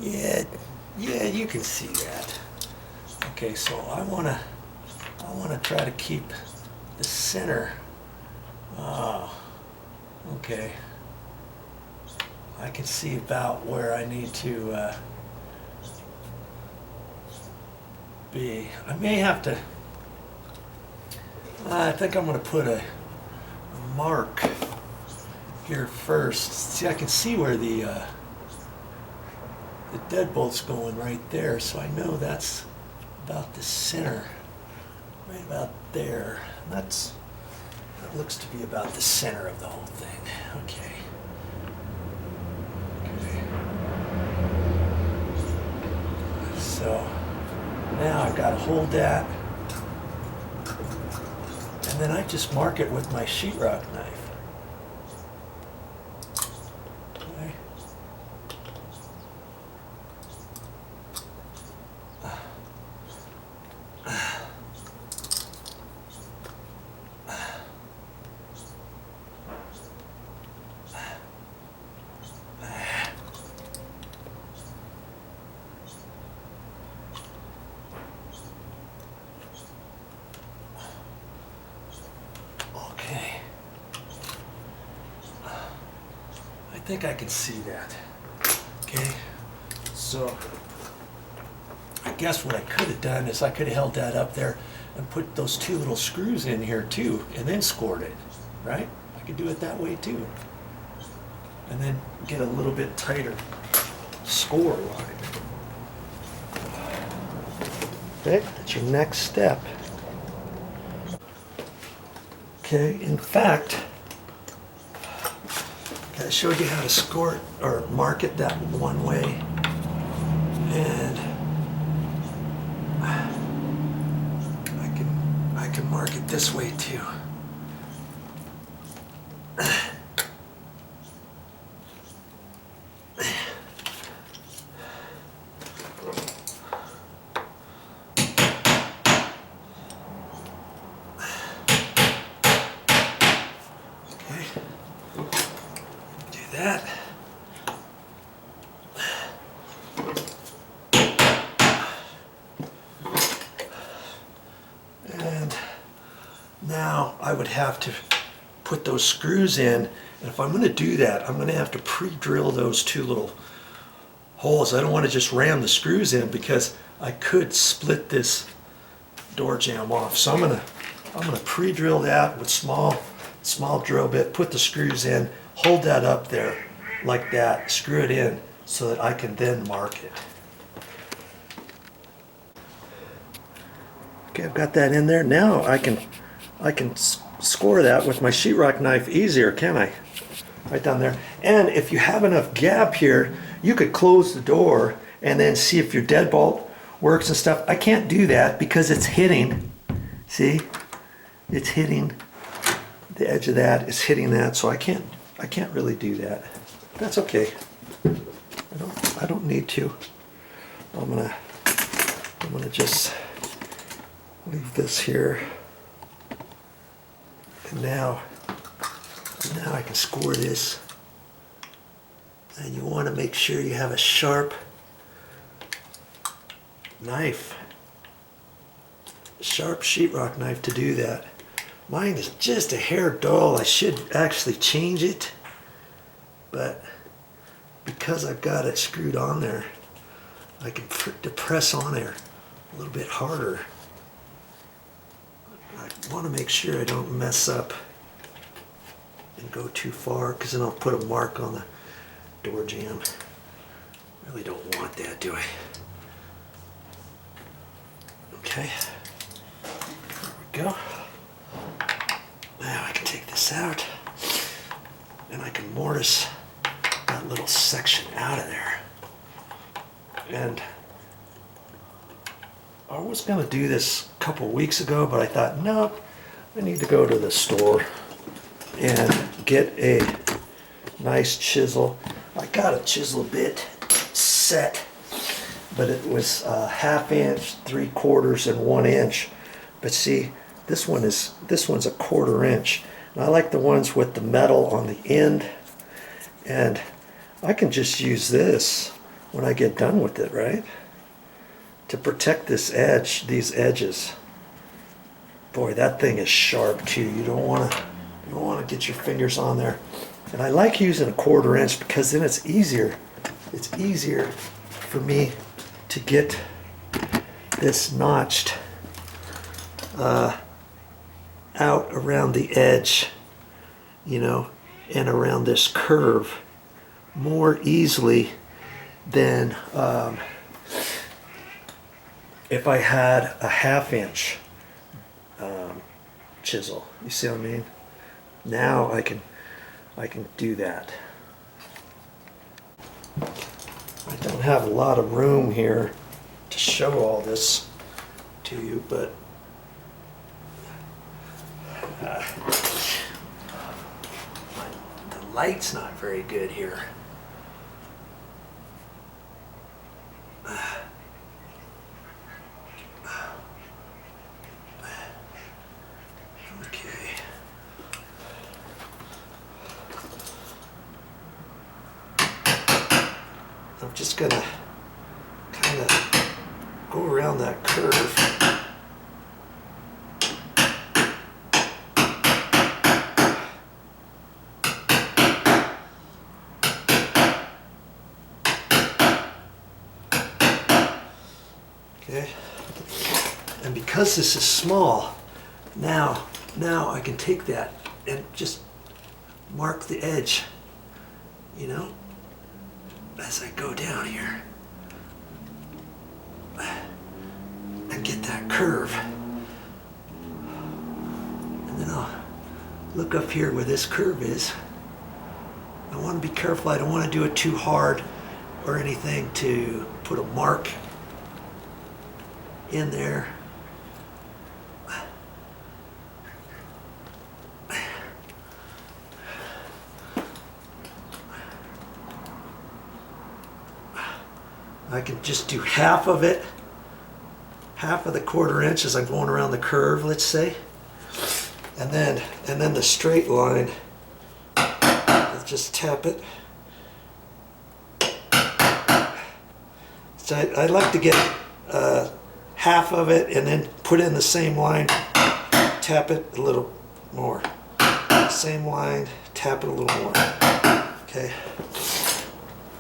Yeah, you can see that. Okay, so I wanna try to keep the center. Oh, okay. I can see about where I need to be. I may have to. I think I'm gonna put a mark here first. See, I can see where the deadbolt's going right there, so I know that's about the center, right about there. That looks to be about the center of the whole thing. Okay. So now I've got to hold that, and then I just mark it with my sheetrock knife. Okay. Okay. I think I can see that. Okay. So I guess what I could have done is I could have held that up there and put those two little screws in here too, and then scored it, right? I could do it that way too. And then get a little bit tighter score line. Okay, that's your next step. Okay, in fact, I showed you how to score it or mark it that one way, and I can mark it this way too. That. And now I would have to put those screws in, and if I'm going to do that, I'm going to have to pre-drill those two little holes. I don't want to just ram the screws in because I could split this door jamb off. So I'm going to pre-drill that with small drill bit, put the screws in, hold that up there like that, screw it in so that I can then mark it. Okay, I've got that in there. Now I can score that with my sheetrock knife easier, can I? Right down there. And if you have enough gap here, you could close the door and then see if your deadbolt works and stuff. I can't do that because it's hitting. See? It's hitting. The edge of that is hitting that, so I can't really do that. That's okay. I don't need to. I'm gonna just leave this here. And now I can score this. And you want to make sure you have a sharp knife, sharp sheetrock knife to do that. Mine is just a hair dull. I should actually change it, but because I've got it screwed on there, I can press on there a little bit harder. I want to make sure I don't mess up and go too far, because then I'll put a mark on the door jamb. Really don't want that, do I? Okay, there we go. Now I can take this out and I can mortise that little section out of there. And I was going to do this a couple weeks ago, but I thought, no, I need to go to the store and get a nice chisel. I got a chisel bit set, but it was 1/2 inch, 3/4, and 1 inch. But see, this one's a 1/4 inch. And I like the ones with the metal on the end, and I can just use this when I get done with it, right? To protect this edge, these edges. Boy, that thing is sharp too. You don't want to get your fingers on there. And I like using a 1/4 inch because then it's easier. It's easier for me to get this notched out around the edge, you know, and around this curve more easily than if I had a 1/2 inch chisel. You see what I mean? Now I can do that. I don't have a lot of room here to show all this to you, but the light's not very good here. Okay. I'm just gonna kind of go around that curve. Okay, and because this is small, now I can take that and just mark the edge, you know, as I go down here and get that curve. And then I'll look up here where this curve is. I want to be careful. I don't want to do it too hard or anything to put a mark in there. I can just do half of it, half of the 1/4 inch as I'm going around the curve, let's say, and then the straight line, I'll just tap it. So I like to get half of it and then put in the same line, tap it a little more. Same line, tap it a little more. Okay,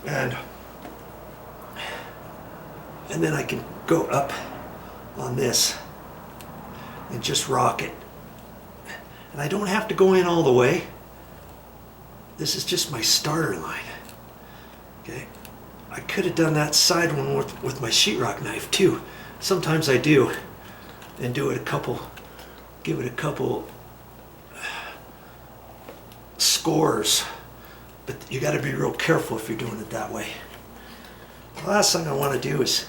and then I can go up on this and just rock it. And I don't have to go in all the way. This is just my starter line. Okay, I could have done that side one with my sheetrock knife too. Sometimes I do, and do it give it a couple scores. But you got to be real careful if you're doing it that way. The last thing I want to do is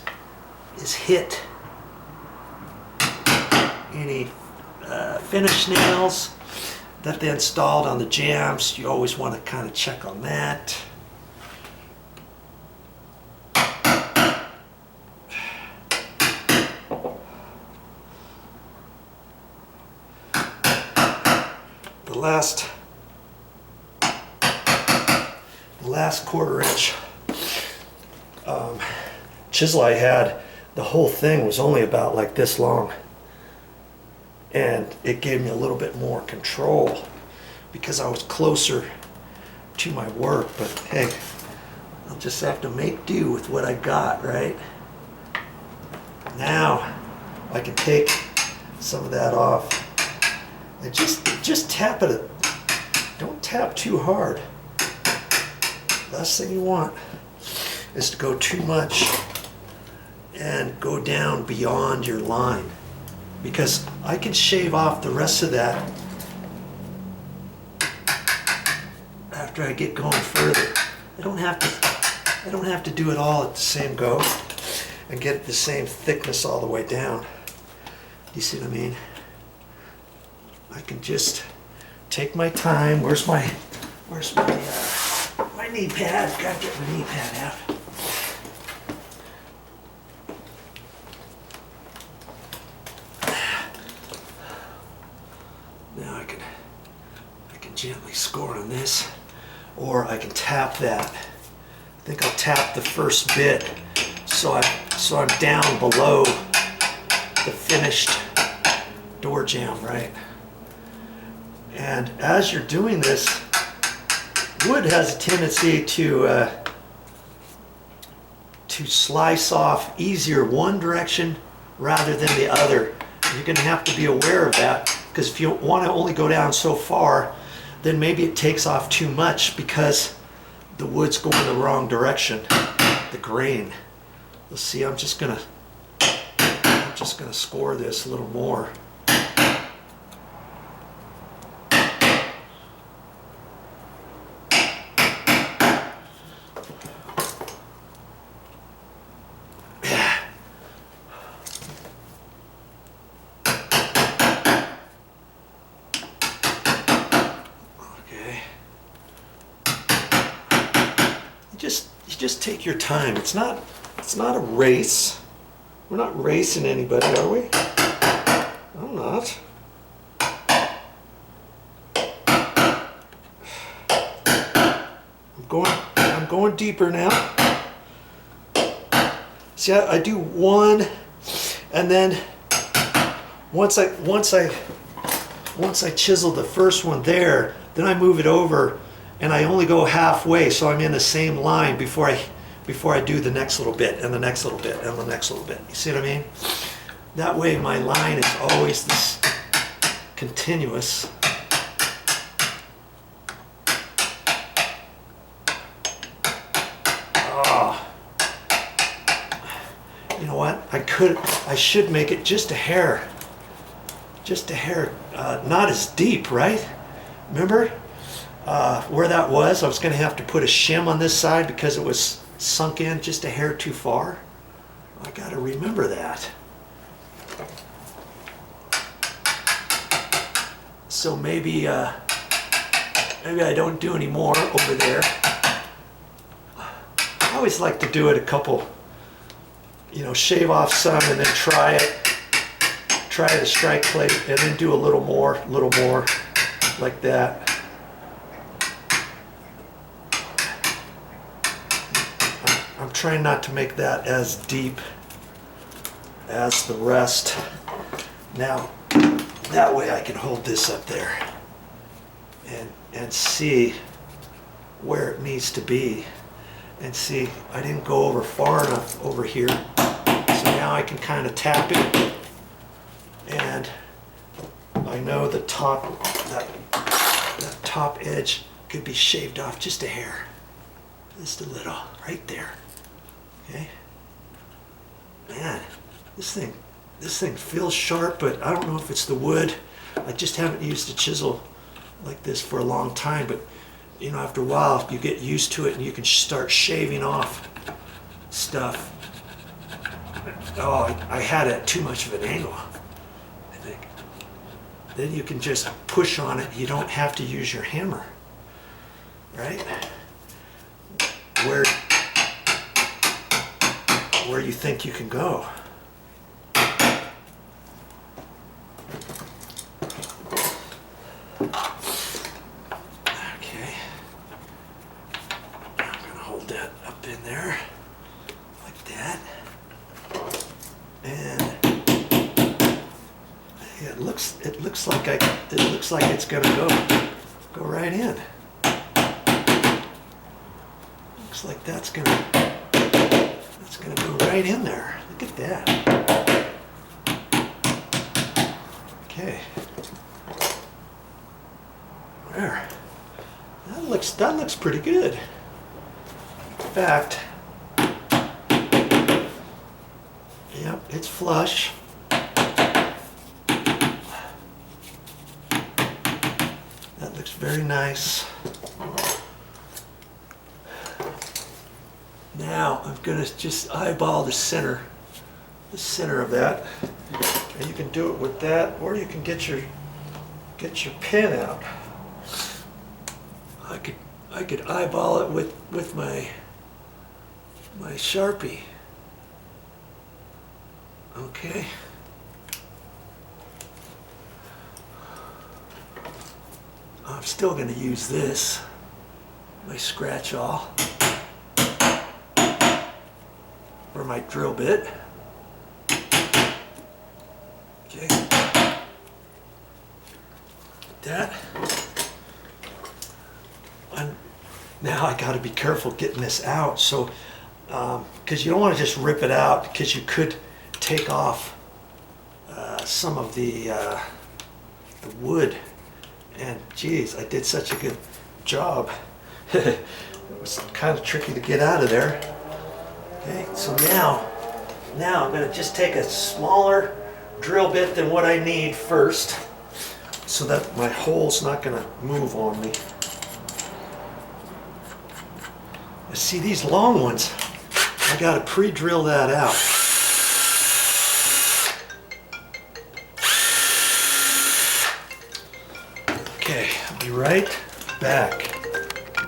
hit any finish nails that they installed on the jambs. You always want to kind of check on that. The last 1/4 inch chisel I had, the whole thing was only about like this long, and it gave me a little bit more control because I was closer to my work. But hey, I'll just have to make do with what I got, right? Now I can take some of that off and just tap it. Don't tap too hard. Last thing you want is to go too much and go down beyond your line, because I can shave off the rest of that after I get going further. I don't have to do it all at the same go and get the same thickness all the way down. You see what I mean? I can just take my time. Where's my knee pad? Gotta get my knee pad out. Now I can gently score on this, or I can tap that think I'll tap the first bit so I'm down below the finished door jamb, right? And as you're doing this, wood has a tendency to slice off easier one direction rather than the other. You're going to have to be aware of that, because if you want to only go down so far, then maybe it takes off too much because the wood's going the wrong direction, the grain. Let's see, I'm just gonna score this a little more. You just take your time. It's not a race. We're not racing anybody, are we? I'm not. I'm going deeper now. See, I do one, and then once I chisel the first one there, then I move it over. And I only go halfway, so I'm in the same line before I do the next little bit and the next little bit and the next little bit. You see what I mean? That way my line is always this continuous. Oh. You know what? I should make it just a hair, not as deep, right? Remember? Where that was, I was going to have to put a shim on this side because it was sunk in just a hair too far. I got to remember that. So maybe I don't do any more over there. I always like to do it a couple, shave off some and then try the strike plate and then do a little more like that. I'm trying not to make that as deep as the rest. Now, that way I can hold this up there and see where it needs to be. And see, I didn't go over far enough over here. So now I can kind of tap it. And I know the top, that top edge could be shaved off just a hair. Just a little, right there. Okay. Man, this thing feels sharp, but I don't know if it's the wood. I just haven't used a chisel like this for a long time, but after a while you get used to it and you can start shaving off stuff. Oh, I had it at too much of an angle, I think. Then you can just push on it. You don't have to use your hammer, right? Where you think you can go. Okay. I'm gonna hold that up in there like that. And yeah, it looks like it's gonna go right in. Looks like that's gonna go right in there. Look at that. Okay. There. That looks pretty good. In fact, yep, it's flush. That looks very nice. Now I'm going to just eyeball the center of that, and you can do it with that, or you can get your pen out. I could eyeball it with my Sharpie. Okay. I'm still going to use this, my scratch awl. for my drill bit. Okay. Like that. And now I got to be careful getting this out, so because you don't want to just rip it out, because you could take off some of the wood. And geez, I did such a good job. It was kind of tricky to get out of there. Okay, so now I'm going to just take a smaller drill bit than what I need first, so that my hole's not going to move on me. See, these long ones, I got to pre-drill that out. Okay, I'll be right back.